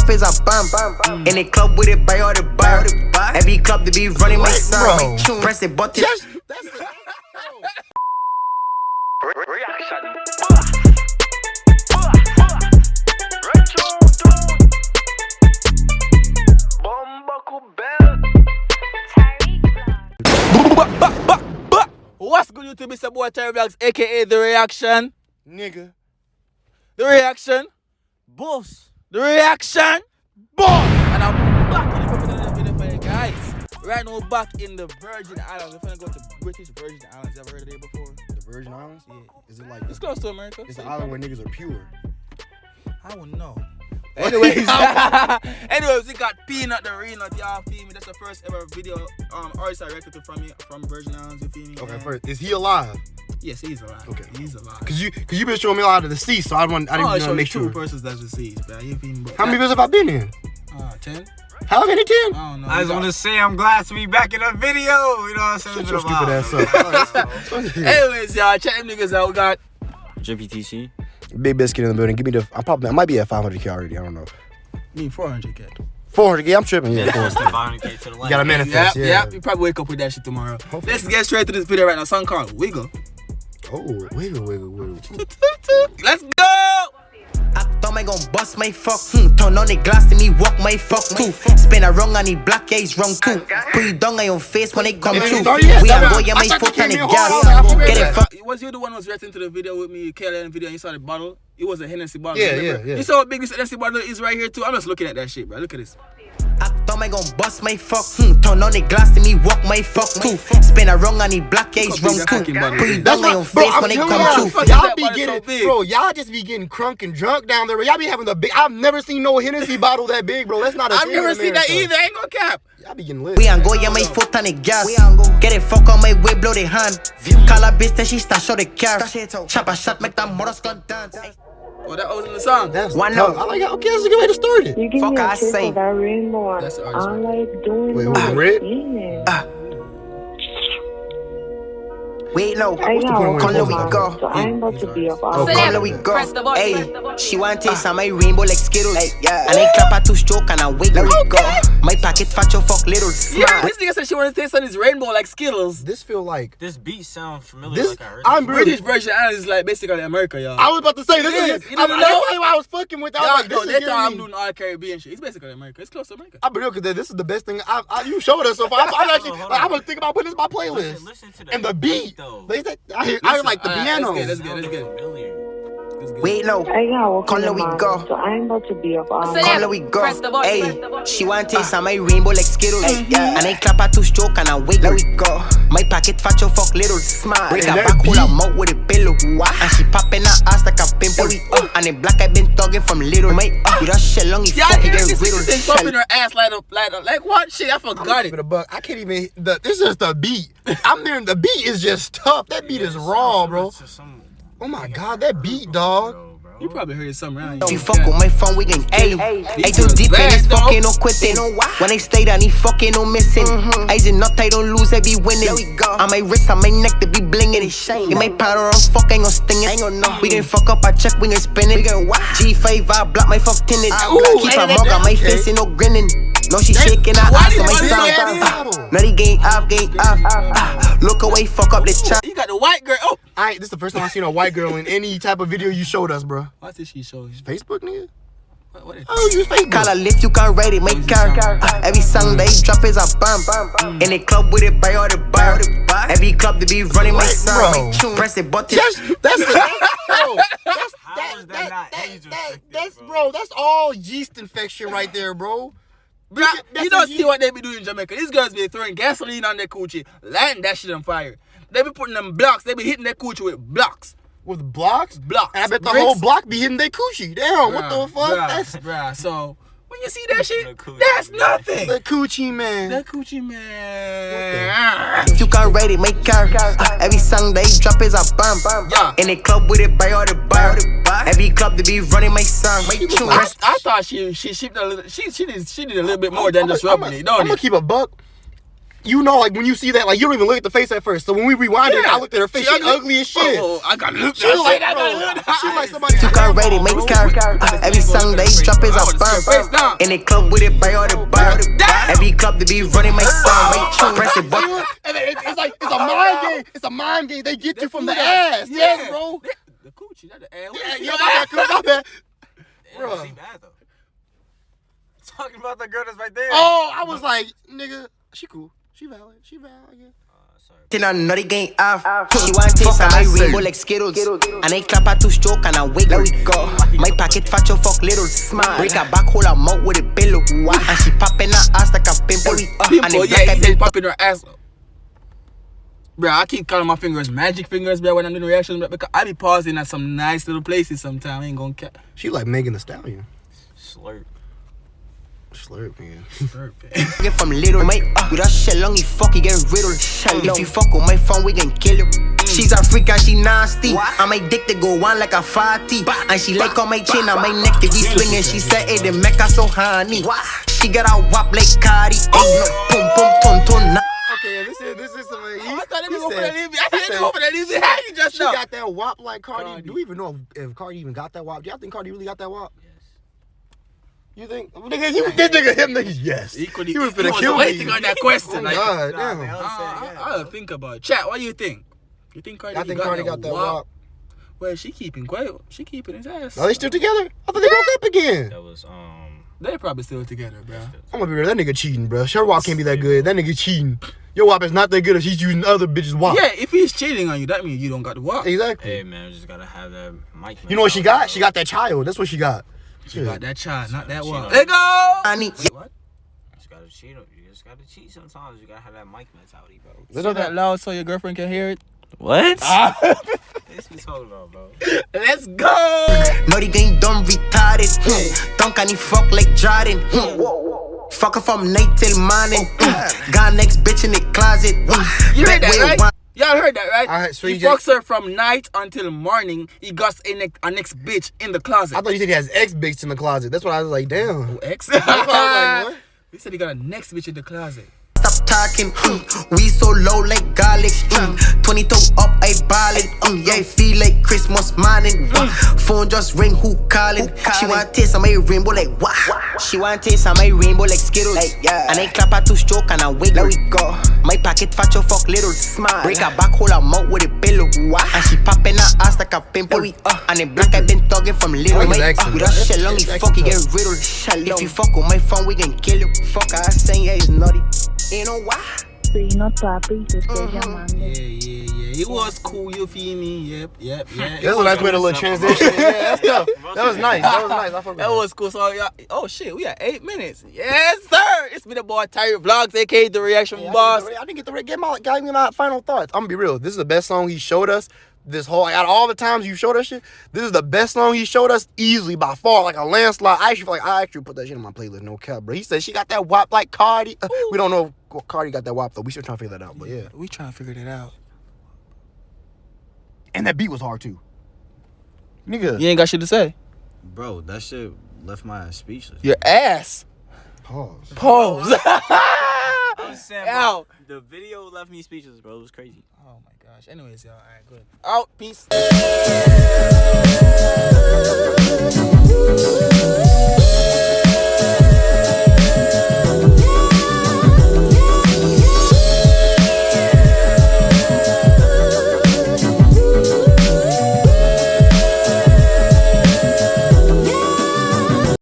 drop is a bomb. In the club with it, buy all the bar. Every club to be running my song. Press the button. That's it. Reaction. What's good, YouTube? It's your boy Tyrekevlogs, aka The Reaction. Nigga. The Reaction. Boss. The Reaction. Boss. And I'm back in the video for you guys. Right now, back in the Virgin Islands. We're finna go to British Virgin Islands. Ever heard of it before? The Virgin Islands? Yeah. Is it like... It's close to America. It's the island where niggas are pure. I wouldn't know. Anyways, we got Peanut the Renut, y'all feel me? That's the first ever video artist directed from Virgin Islands, you feel me? Okay, first, is he alive? Yes, he's alive. Okay. He's alive. Cause you been showing me a lot of the seas, so I didn't want to make sure. Two persons that's deceased, bro. You feel me? How many videos have I been in? 10. How many 10? I don't know. I just want to say I'm glad to be back in a video. You know what I'm saying? Shut your stupid ass up. Anyways, y'all, check them niggas out. We got JPTC. Big Biscuit in the building. Give me the... I might be at 500K already. I don't know. I mean 400K. 400K. I'm tripping. Yeah, 500K to the light. You gotta manifest. Yep. You probably wake up with that shit tomorrow. Hopefully. Let's get straight to this video right now. Song called Wiggle. Oh, wiggle. Let's go. I thought I gon' bust my fuck. Turn on the glass and me walk my fuck too. Spin around on the black eyes wrong too. Put you down on your face when they come through. We are going my foot on the gas. Get it fuck. Was you the one who was reacting to the video with me, KLN video, and you saw the bottle? It was a Hennessy bottle. Yeah. You saw how big this Hennessy bottle is right here too? I'm just looking at that shit, bro. Look at this. I thought I gon' bust my fuck. Turn on the glass and me walk my fuck too. Spin around on the black eyes wrong too. Put you down on your face when they come through. Y'all be getting, bro. Y'all just be getting crunk and drunk down there. Y'all be having the big. I've never seen no Hennessy bottle that big, bro. That's not a I've thing never in seen that America. either. I ain't gonna cap. Y'all be getting lit. We ain't go, yeah, my foot on the gas. Get it fuck on my way, blow the hand. Call a bitch that she stash out the car. Chop a shot, make that motorcycle dance. Oh, that was in the song. That's One tough. no. I like. Okay, that's a good way to start it. You give Fuck, me a I kiss say. of that rainbow. That's the artist I right like doing Wait, that. Red? Wait, no. I Come let we know. go. So I'm about to be up all Come night. let we go. Hey, she want taste of my rainbow like Skittles. And I clap her to stroke and I wait. Let we go. My pocket fat your fuck little. Yeah, this nigga said she wanted to taste on his rainbow like Skittles. This feel like This beat sounds familiar. this. Like I heard I'm this. British Virgin Islands is like basically America, y'all. I was about to say this Yes, is. you I didn't know? I was fucking with. I was Y'all like, know, this that's is how I'm giving me. doing all Caribbean shit. It's basically America. It's close to America. I'll be real, because this is the best thing you showed us so far. I'm actually, Hold on. like, I'm gonna think about putting this in my playlist. Listen to the And the beat, though. they said, I like the piano. Let's get. Familiar. Wait, no. I got work Come in the let we morning, go. so I'm about to be up all Come night. let we go. Hey, she want taste of my rainbow like Skittles. And I clap her to stroke and I wait. Let we go. My pocket fat your fuck little. Break her that back, hold beat. her mouth with a pillow. And she popping her ass like a pimple. And the black I been thugging from little. You that shit long, you Y'all fucking hear get this riddled. nigga say bumping her ass like what? Shit, I forgot it. Give it a buck. I can't even. This is just the beat. I'm there. The beat is just tough. That beat is raw, bro. Oh my god, that beat, dog. You probably heard something around If you fuck with my phone, we can kill you. I too deep in this fucking no quitting. When I stay down, he fucking no missing. I just not I don't lose, I be winning. On my wrist, on my neck, to be blinging. In my powder, I'm fucking on stinging. We can fuck up, I check, we can spin it. G5, I block my fuck tinted. Keep a mug on my face, ain't no grinning. No, she shaking her ass on my song. Nutty game off. Look away, fuck up this chop. You got the white girl. Oh, This is the first time I've seen a white girl in any type of video you showed us, bro. what did she show you? Facebook, nigga? What is Oh, use Facebook. Call a lift, you can't rate it, make car. Every song they drop is a bomb. In the club with it, buy all the bar. Every club to be running my song. Press the button. That's it. Bro, How is that not age restricted, bro, that's all yeast infection right there, bro. Bro, you don't see what they be doing in Jamaica. These girls be throwing gasoline on their coochie, lighting that shit on fire. They be putting them blocks. They be hitting their coochie with blocks. With blocks? Blocks. And I bet the Bricks. whole block be hitting their coochie. Damn, what the fuck? That's Bruh. So when you see that shit, The coochie, that's man. nothing. the coochie, man. That coochie man. If you can't rate it, make car. Every song they drop is a bomb. Yeah. In the club with it, buy all the bar. Every club to be running my song. I thought she shipped a little. She did a little bit more than just rubbing it, don't I'm gonna it? keep a buck. you know, like when you see that, like you don't even look at the face at first. So when we rewind it, I looked at her face. She ugly as shit. Oh, I gotta look. She was like, she was like somebody. Took her ready, make her. Every song they drop is a burn. In the club with it by all the bar. Every club to be running my song, make true. Press it button. It's like it's a mind game. It's a mind game. They get you from the ass. Yes, bro. The coochie, not the ass. Yeah, my bad. Bro. She bad though. Talking about the girl that's right there. Oh, I was like, nigga, she cool. She valid. I guess. Till I know the game off. She want taste of my rainbow like Skittles. And I clap her to stroke and I wake. There we go. My pocket fat, your fuck little. Break her back, hold her mouth with a pillow. And she popping her ass like a pimple. And the black He's popping her ass. Bro, I keep calling my fingers magic fingers, bro, when I'm doing reactions, bro, because I be pausing at some nice little places sometimes. I ain't gonna care. She like Megan Thee Stallion. Slurp, man. Get from little, mate. With that shit long, he fuck, he get riddled. If you fuck with my phone, we can kill you. She's a freak and she nasty. I'm my dick to go on like a fatty. And she like on my chin, on my neck to be swinging. She said it, the make her so honey. She got a wop like Cardi. Pum pum ton ton. Okay, this is some. I thought they were gonna leave me. I didn't go for that leave me. How you just She know? got that wop like Cardi. Do we even know if Cardi even got that wop? Do y'all think Cardi really got that wop? Yes. You think? This nigga, him, nigga, yes. He was finna kill me. waiting on that question. Oh, Like, God, Nah, damn. man, I'll think about it. Chat, what do you think? You think Cardi? I think Cardi got that wop. Well, she keeping quiet. She keeping his ass. Are they still together? I thought they broke up again. That was They probably still together, bro. I'm gonna be real. That nigga cheating, bro. Her wop can't be that good. That nigga cheating. Your wop is not that good if she's using other bitches' wop. Yeah, if he's cheating on you, that means you don't got the wop. Exactly. Hey man, just gotta have that mic. You know what she got? She got that child. That's what she got. You got that child, not that wop. cheat on Let go. I need. Wait, what? You just gotta cheat. You just gotta cheat sometimes. You gotta have that mic mentality, bro. Say that loud so your girlfriend can hear it. What? This is talking about, bro. Let's go. No, the game dumb retarded. Don't can he fuck like Jordan. Fuck her from night till morning. Got next bitch in the closet. You heard that, right? Y'all heard that, right? Alright, so he you just- fucks her from night until morning. He got a next bitch in the closet. I thought you said he has ex bitch in the closet. That's what I was like, damn. Ex? That's why I was like, what? He said he got a next bitch in the closet. Stop talking. We so low like garlic. 22 up, I ballin'. Yeah, I feel like Christmas morning. Phone just ring, who calling? She want taste of my rainbow like what? She want taste of my rainbow like Skittles. And I clap her to stroke and I wake. There we go. My pocket fat, your fuck little. Break her back, hold her mouth with a pillow. And she popping her ass like a pimple. And the black I been talking from little. With that shit long, he fuck, he get riddled. If you fuck with my phone, we can kill you. Fuck her, I saying yeah, it's naughty. You know why? Sí, no papi, te estoy llamando. Yeah. It was cool, you feel me? Yep. That's a nice way to little transition. Yeah, that's tough. That was nice. I fuck with That was cool. So, oh shit, we got 8 minutes. Yes, sir. It's been the boy Tyrekevlogs, aka the Reaction Boss. I didn't get to give me my final thoughts. I'm gonna be real. This is the best song he showed us. This whole, out of all the times you showed us shit, this is the best song he showed us easily by far, like a landslide. I actually put that shit on my playlist, no cap, bro. He said she got that wop like Cardi. We don't know if Cardi got that wop though. We still trying to figure that out, but yeah. We trying to figure that out. And that beat was hard too. Nigga. You ain't got shit to say. Bro, that shit left my ass speechless. Your ass. Pause. I'm saying, Ow. the video left me speechless, bro. It was crazy. Oh my gosh. Anyways, y'all. All right, good. Out. Peace.